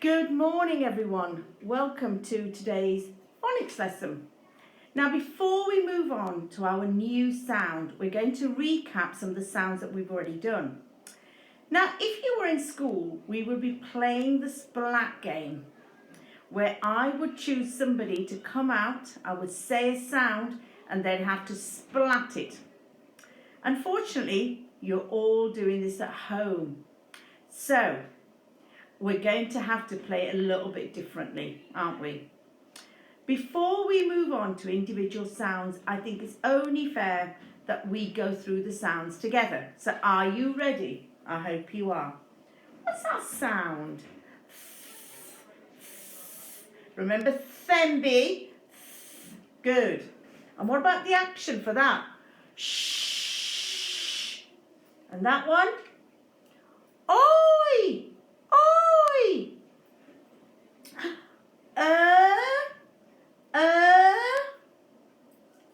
Good morning everyone. Welcome to today's phonics lesson. Now before we move on to our new sound, we're going to recap some of the sounds that we've already done. Now if you were in school, we would be playing the splat game where I would choose somebody to come out, I would say a sound and they'd have to splat it. Unfortunately, you're all doing this at home. So we're going to have to play it a little bit differently, aren't we? Before we move on to individual sounds, I think it's only fair that we go through the sounds together. So are you ready? I hope you are. What's that sound? Remember Themby? Good. And what about the action for that? Shh. And that one? Oi! Oi!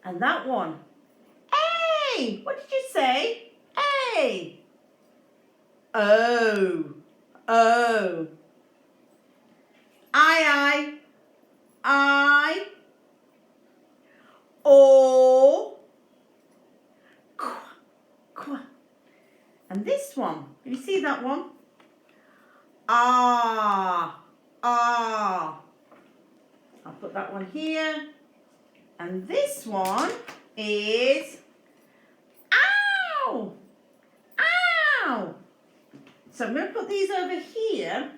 And that one. Hey! What did you say? Hey! Oh! Oh! I. O. Qu. Qu. And this one. Can you see that one? Ah. Ah. I'll put that one here. And this one is ow. Ow. So I'm going to put these over here.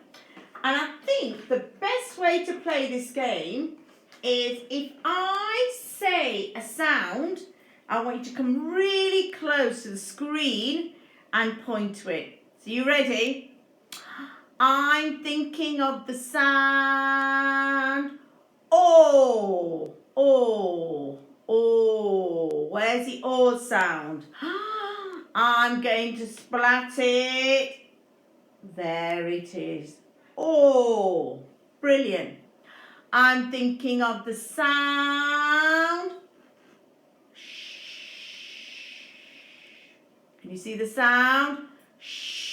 And I think the best way to play this game is if I say a sound, I want you to come really close to the screen and point to it. So you ready? I'm thinking of the sound O. O. O. Where's the O sound? I'm going to splat it. There it is. Oh, brilliant. I'm thinking of the sound. Shh. Can you see the sound? Shh.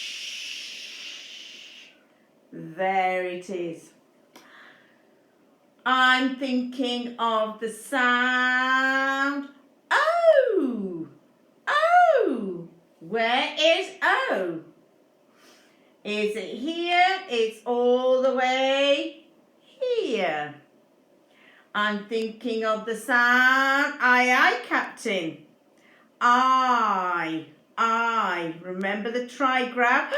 There it is. I'm thinking of the sound. Oh. Oh. Where is O? Is it here? It's all the way here. I'm thinking of the sound. Aye, Captain. I. Remember the trigraph?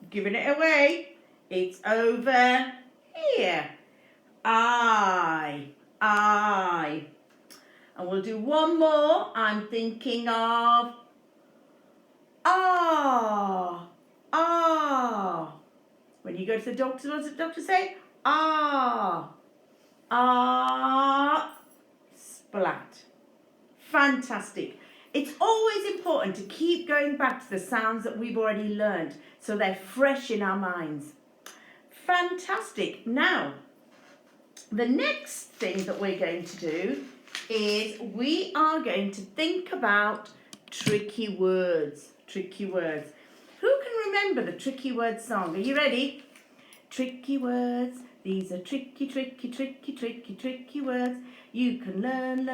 Giving it away. It's over here. I. And we'll do one more. I'm thinking of ah. Ah. When you go to the doctor, what does the doctor say? Ah. Ah. Splat. Fantastic. It's always important to keep going back to the sounds that we've already learned so they're fresh in our minds. Fantastic. Now, the next thing that we're going to do is we are going to think about tricky words. Tricky words. Who can remember the tricky word song? Are you ready? Tricky words. These are tricky, tricky, tricky, tricky, tricky words. You can learn.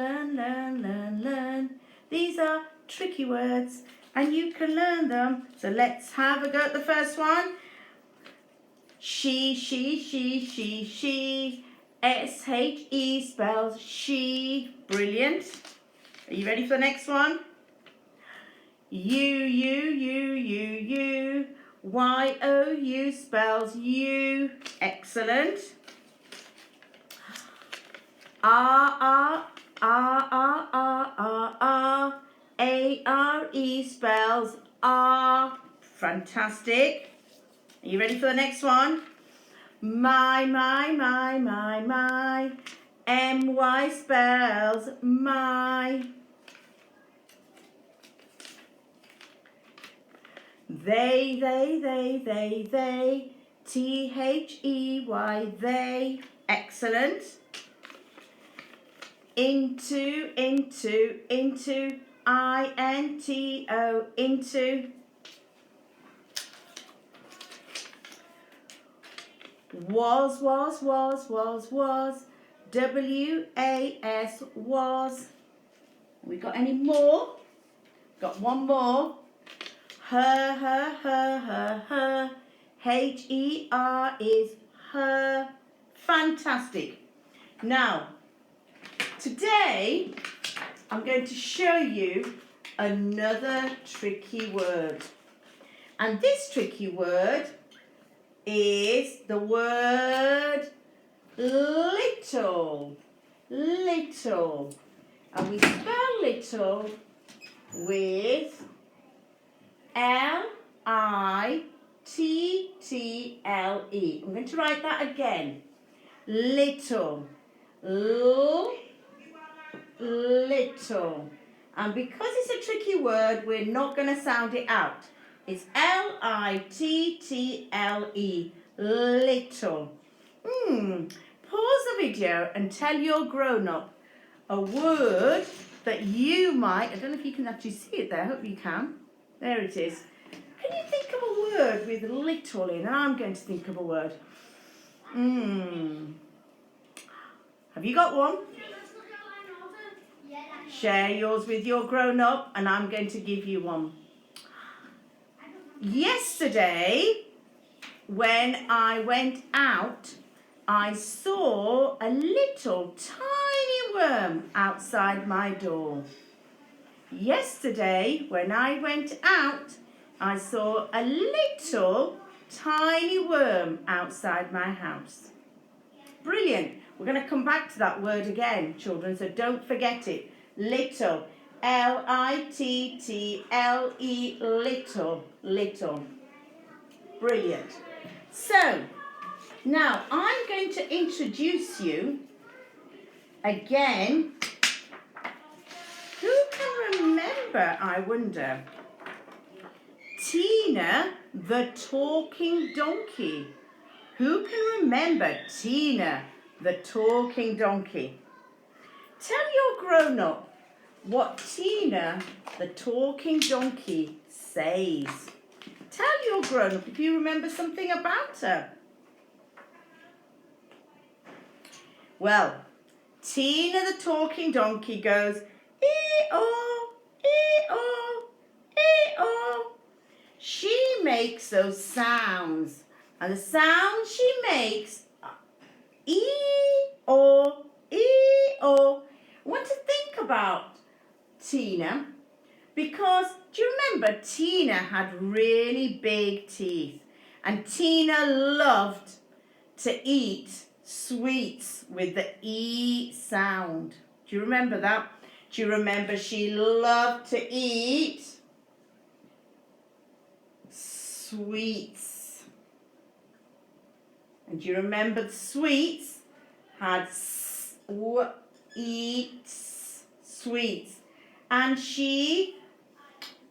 These are tricky words and you can learn them. So let's have a go at the first one. She. S-H-E spells she. Brilliant. Are you ready for the next one? You. Y-O-U spells you. Excellent. A-R-E spells are. Fantastic. Are you ready for the next one? My. M-Y spells my. They. T-H-E-Y, they. Excellent. Into. I-N-T-O, into. Was. W-A-S, was. We got any more? Got one more. Her. H-E-R is her. Fantastic. Now, today I'm going to show you another tricky word. And this tricky word is the word little. Little. And we spell little with L-I-T-T-L-E. I'm going to write that again. Little. Little. And because it's a tricky word, we're not going to sound it out. It's L-I-T-T-L-E. Little. Pause the video and tell your grown-up a word that you might, I don't know if you can actually see it there, I hope you can. There it is. Can you think of a word with little in? And I'm going to think of a word. Have you got one? Share yours with your grown-up and I'm going to give you one. Yesterday, when I went out, I saw a little tiny worm outside my door. Yesterday, when I went out, I saw a little tiny worm outside my house. Brilliant. We're going to come back to that word again, children, so don't forget it. Little. L-I-T-T-L-E. Little. Little. Brilliant. So, now I'm going to introduce you again. Who can remember, I wonder, Tina the talking donkey? Who can remember Tina the talking donkey? Tell your grown-up what Tina the talking donkey says. Tell your grown-up if you remember something about her. Well, Tina the talking donkey goes, ee-oh, ee-oh, ee-oh. She makes those sounds. And the sounds she makes are ee-oh, ee-oh. I want to think about Tina because do you remember Tina had really big teeth and Tina loved to eat sweets with the E sound. Do you remember that? Do you remember she loved to eat sweets? And do you remember the sweets had sweets? And she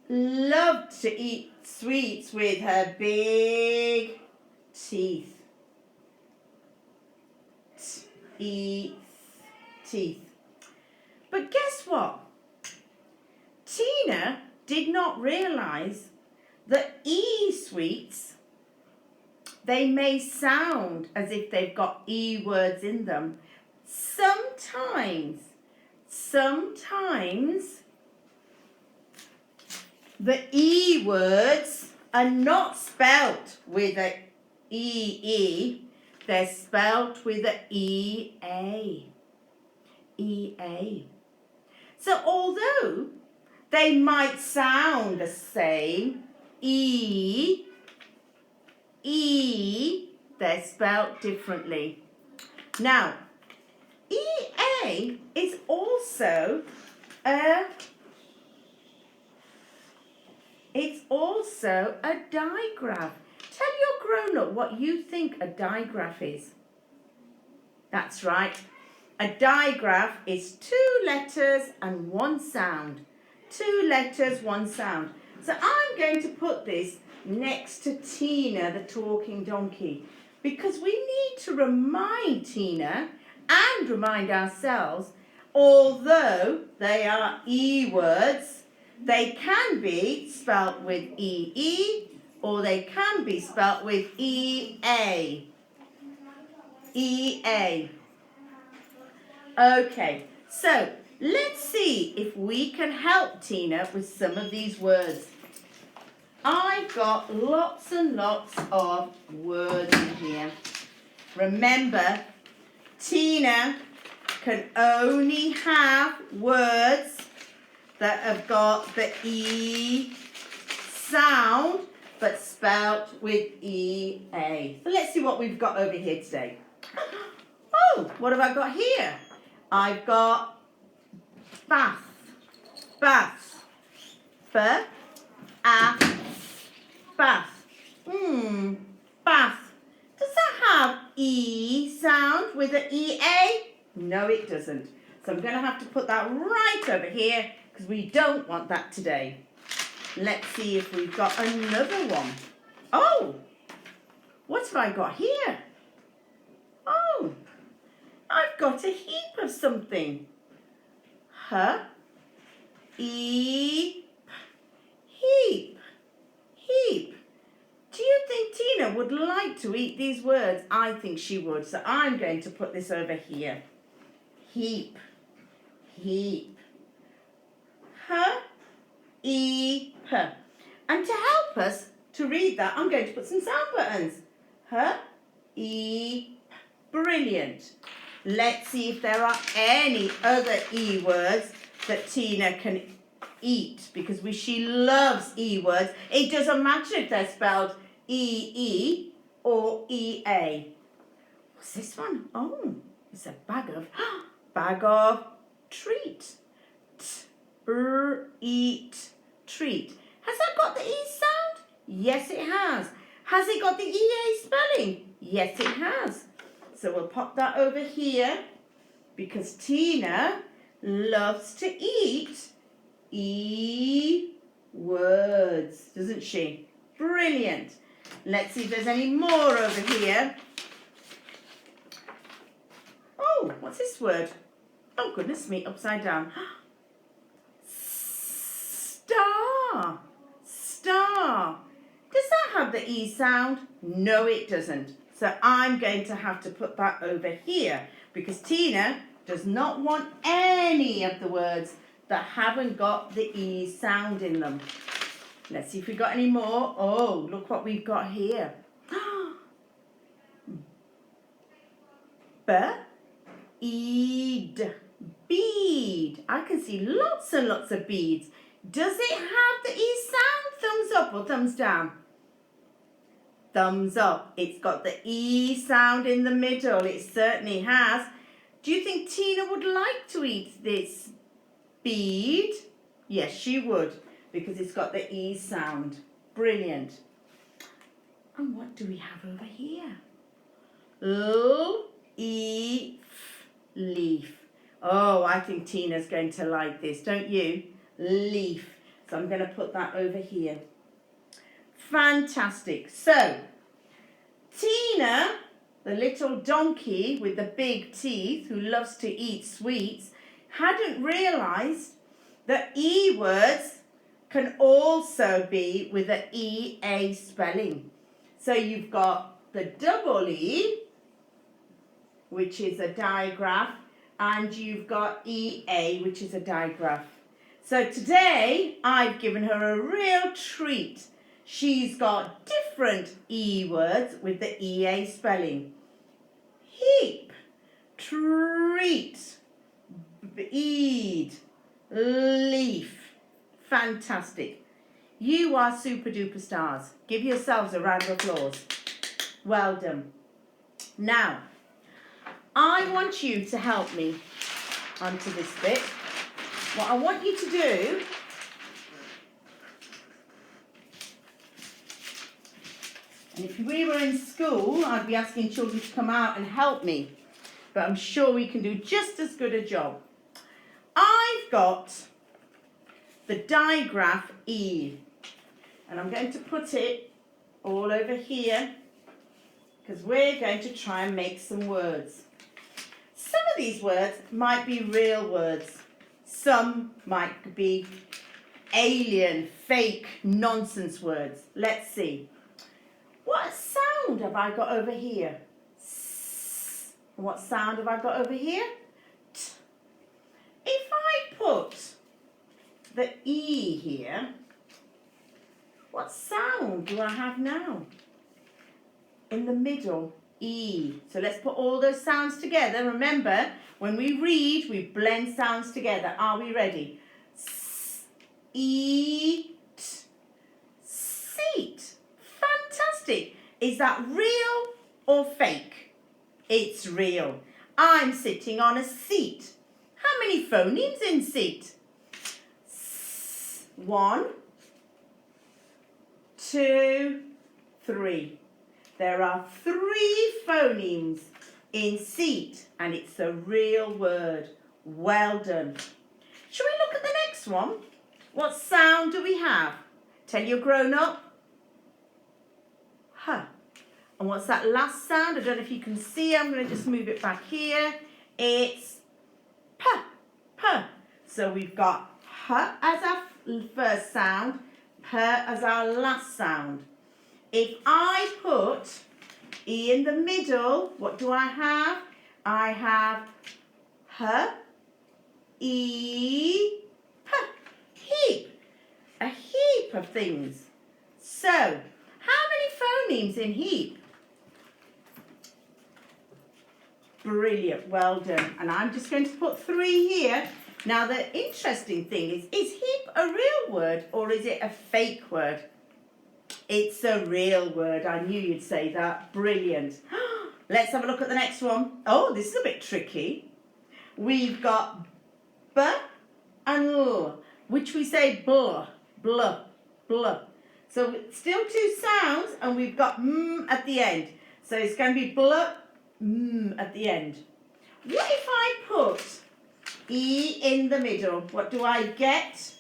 loved to eat sweets with her big teeth. Teeth. But guess what? Tina did not realise that E sweets, they may sound as if they've got E words in them. Sometimes the E words are not spelt with a E-E, they're spelt with a E-A. E-A. So although they might sound the same, E, they're spelt differently. Now, E-A is also a digraph. Tell your grown-up what you think a digraph is. That's right. A digraph is 2 letters and 1 sound. 2 letters, 1 sound. So I'm going to put this next to Tina the talking donkey because we need to remind Tina and remind ourselves, although they are E words, they can be spelt with E-E or they can be spelt with E-A. E-A. Okay, so let's see if we can help Tina with some of these words. I've got lots and lots of words in here. Remember, Tina can only have words that have got the E sound but spelt with E-A. So let's see what we've got over here today. Oh, what have I got here? I've got bath, bath, bath, bath. Bath. Does that have E sound with an E-A? No, it doesn't. So I'm going to have to put that right over here because we don't want that today. Let's see if we've got another one. Oh, what have I got here? Oh, I've got a heap of something. Heap, heap, heap. Do you think Tina would like to eat these words? I think she would. So I'm going to put this over here. Heap, heap. Heap. And to help us to read that, I'm going to put some sound buttons. Heap. Brilliant. Let's see if there are any other E words that Tina can eat, because she loves E words. It doesn't matter if they're spelled E-E or E-A. What's this one? Oh, it's a bag of treat. Eat, treat. Has that got the E sound? Yes, it has. Has it got the E-A spelling? Yes, it has. So we'll pop that over here because Tina loves to eat E words, doesn't she? Brilliant. Let's see if there's any more over here. Oh, what's this word? Oh, goodness me, upside down. Star. Star. Does that have the E sound? No, it doesn't. So I'm going to have to put that over here because Tina does not want any of the words that haven't got the E sound in them. Let's see if we've got any more. Oh, look what we've got here. Bead. Bead. I can see lots and lots of beads. Does it have the E sound? Thumbs up or thumbs down? Thumbs up. It's got the E sound in the middle. It certainly has. Do you think Tina would like to eat this bead? Yes, she would, because it's got the E sound. Brilliant. And what do we have over here? Leaf. Leaf. Oh, I think Tina's going to like this, don't you? Leaf. So I'm going to put that over here. Fantastic. So, Tina, the little donkey with the big teeth who loves to eat sweets, hadn't realised that E words can also be with the E-A spelling. So you've got the double E, which is a digraph, and you've got E-A, which is a digraph. So today, I've given her a real treat. She's got different E words with the E-A spelling. Heap, treat, bead, leaf. Fantastic. You are super duper stars. Give yourselves a round of applause. Well done. Now, I want you to help me onto this bit. What I want you to do and if we were in school, I'd be asking children to come out and help me. But I'm sure we can do just as good a job. I've got the digraph E. And I'm going to put it all over here because we're going to try and make some words. Some of these words might be real words. Some might be alien, fake, nonsense words. Let's see. What sound have I got over here? S. And what sound have I got over here? T. If I put the E here, what sound do I have now? In the middle, E. So let's put all those sounds together. Remember, when we read, we blend sounds together. Are we ready? S, E, T, seat. Fantastic. Is that real or fake? It's real. I'm sitting on a seat. How many phonemes in seat? S, 1, 2, 3. There are 3 phonemes in seat, and it's a real word. Well done. Shall we look at the next one? What sound do we have? Tell your grown-up. Huh. And what's that last sound? I don't know if you can see. I'm going to just move it back here. It's P. P. So we've got H as our first sound, P as our last sound. If I put E in the middle, what do I have? I have H, E, P. Heap. A heap of things. So, how many phonemes in heap? Brilliant, well done. And I'm just going to put 3 here. Now the interesting thing is heap a real word or is it a fake word? It's a real word. I knew you'd say that. Brilliant. Let's have a look at the next one. Oh, this is a bit tricky. We've got B and L, which we say bl, bl, bl. So still 2 sounds and we've got at the end. So it's going to be bl, at the end. What if I put E in the middle? What do I get?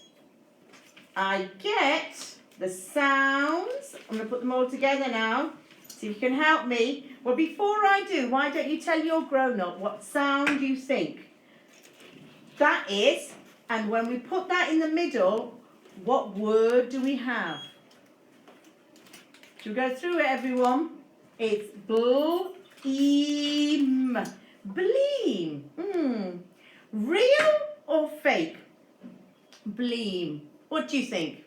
I get the sounds. I'm going to put them all together now. See if you can help me. Well, before I do, why don't you tell your grown-up what sound you think that is? And when we put that in the middle, what word do we have? Should we go through it, everyone? It's bleem. Bleem. Real or fake? Bleem. What do you think?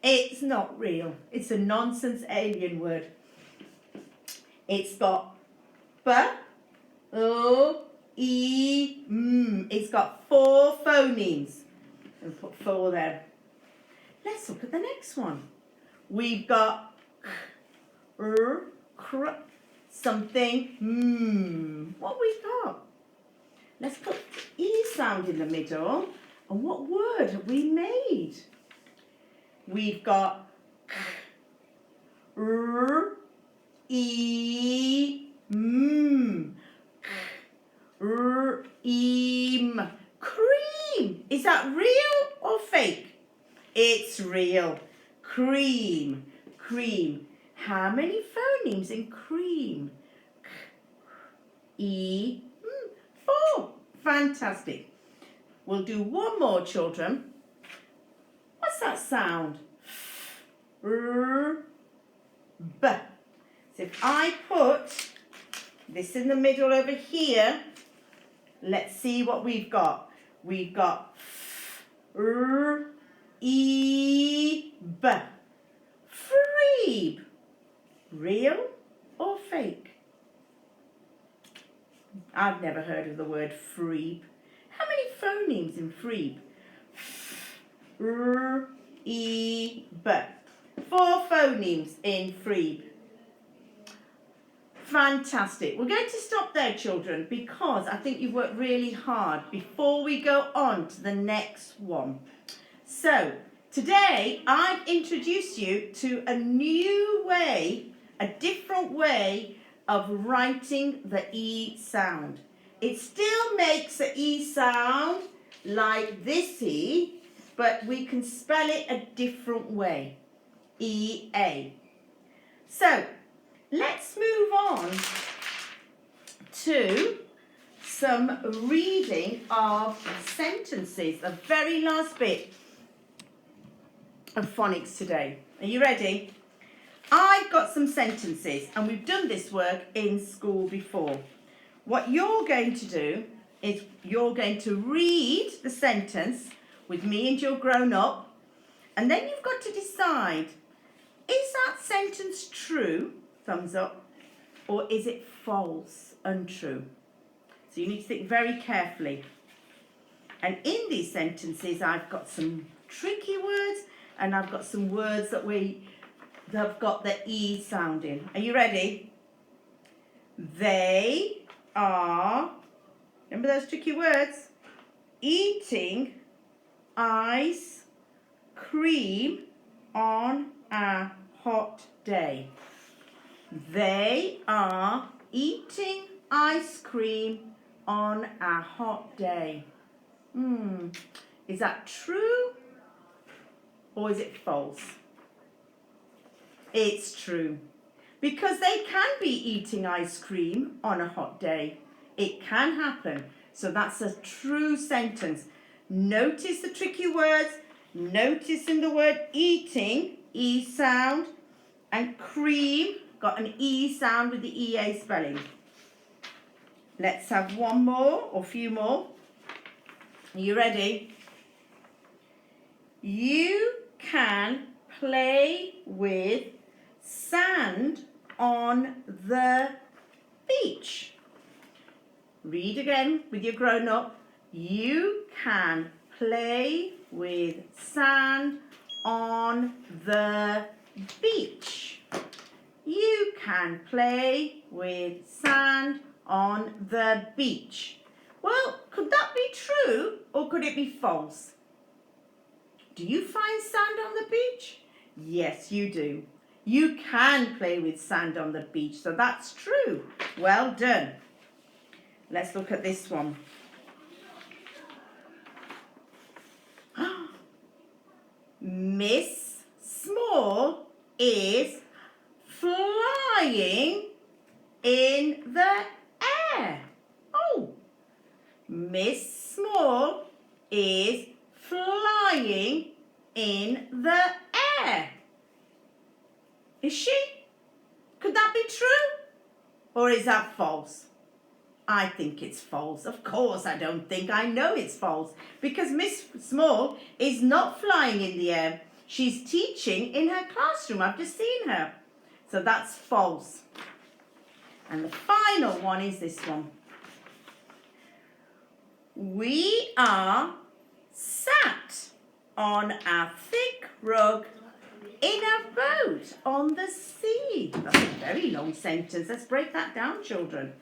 It's not real. It's a nonsense alien word. It's got B, O, E, M. It's got 4 phonemes. I'll put 4 there. Let's look at the next one. We've got R, cr, something, What we got? Let's put the E sound in the middle. And what word have we made? We've got R, E, M. R, E, M. Cream. Is that real or fake? It's real. Cream. Cream. How many phonemes in cream? E, M. 4. Fantastic. We'll do one more, children. What's that sound? R, B. So if I put this in the middle over here, let's see what we've got. We've got R, E, B. Freeb. Real or fake? I've never heard of the word freeb. How many phonemes in freeb? R, E, B. 4 phonemes in freeb. Fantastic. We're going to stop there, children, because I think you've worked really hard before we go on to the next one. So, today I've introduced you to a new way, a different way of writing the E sound. It still makes the E sound like this E, but we can spell it a different way. E-A. So, let's move on to some reading of sentences, the very last bit of phonics today. Are you ready? I've got some sentences and we've done this work in school before. what you're going to do is you're going to read the sentence with me and your grown up, and then you've got to decide, is that sentence true, thumbs up, or is it false, untrue? So you need to think very carefully. And in these sentences, I've got some tricky words, and I've got some words that have got the E sound in. Are you ready? They are, remember those tricky words? Eating ice cream on a hot day. They are eating ice cream on a hot day. Is that true or is it false? It's true, because they can be eating ice cream on a hot day. It can happen. So that's a true sentence. Notice the tricky words. Notice in the word eating, E sound, and cream, got an E sound with the EA spelling. Let's have one more or a few more. Are you ready? You can play with sand on the beach. Read again with your grown up. You can play with sand on the beach. You can play with sand on the beach. Well, could that be true or could it be false? Do you find sand on the beach? Yes, you do. You can play with sand on the beach, so that's true. Well done. Let's look at this one. Miss Small is flying in the air. Oh, Miss Small is flying in the air. Is she? Could that be true? Or is that false? I think it's false. Of course I don't think. I know it's false. Because Miss Small is not flying in the air. She's teaching in her classroom. I've just seen her. So that's false. And the final one is this one. We are sat on a thick rug in a boat on the sea. That's a very long sentence. Let's break that down, children.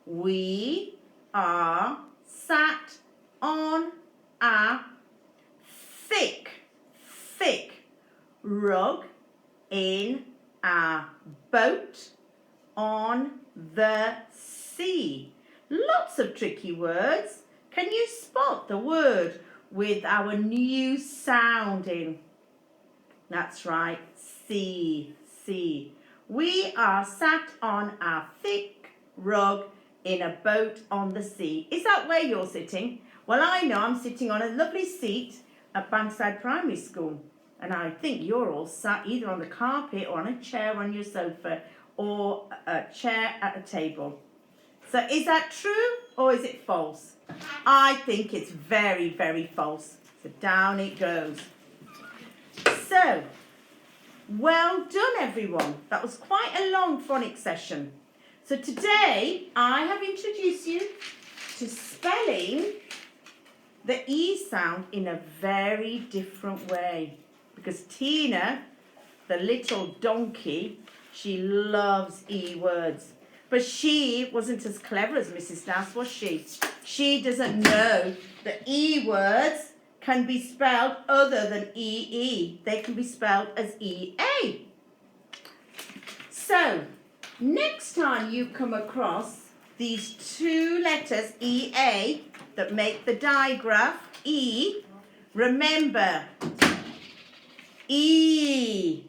We are sat on a thick rug in a boat on the sea. Lots of tricky words. Can you spot the word with our new sound in? That's right, sea, sea. We are sat on a thick rug in a boat on the sea. Is that where you're sitting? Well, I know I'm sitting on a lovely seat at Bankside Primary School. And I think you're all sat either on the carpet or on a chair on your sofa or a chair at a table. So is that true or is it false? I think it's very, very false. So down it goes. So, well done everyone. That was quite a long phonics session. So today I have introduced you to spelling the E sound in a very different way. Because Tina, the little donkey, she loves E words. But she wasn't as clever as Mrs. Nass, was she? She doesn't know that E words can be spelled other than EE. They can be spelled as EA. So, next time you come across these two letters, EA, that make the digraph E, remember, E.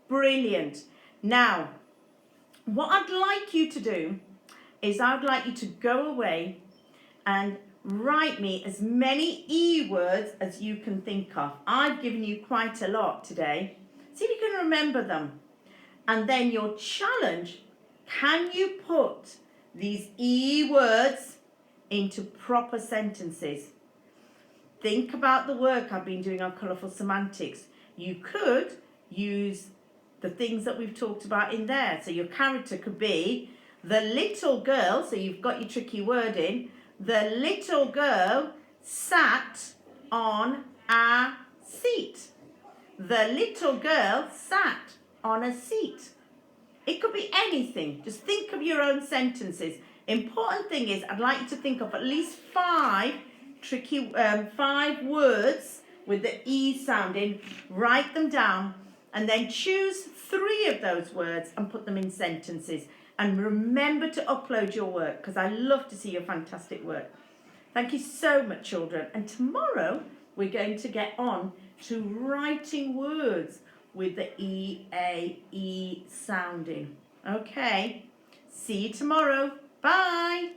Brilliant. Now, what I'd like you to do is I'd like you to go away and write me as many E words as you can think of. I've given you quite a lot today. See if you can remember them. And then your challenge, Can you put these E words into proper sentences? Think about the work I've been doing on colourful semantics. You could use the things that we've talked about in there. So your character could be the little girl, so you've got your tricky word in, the little girl sat on a seat. The little girl sat on a seat. It could be anything. Just think of your own sentences. Important thing is, I'd like you to think of at least 5 words with the E sound in. Write them down and then choose 3 of those words and put them in sentences. And remember to upload your work, because I love to see your fantastic work. Thank you so much, children. And tomorrow we're going to get on to writing words with the E-A-E sounding. Okay, see you tomorrow. Bye.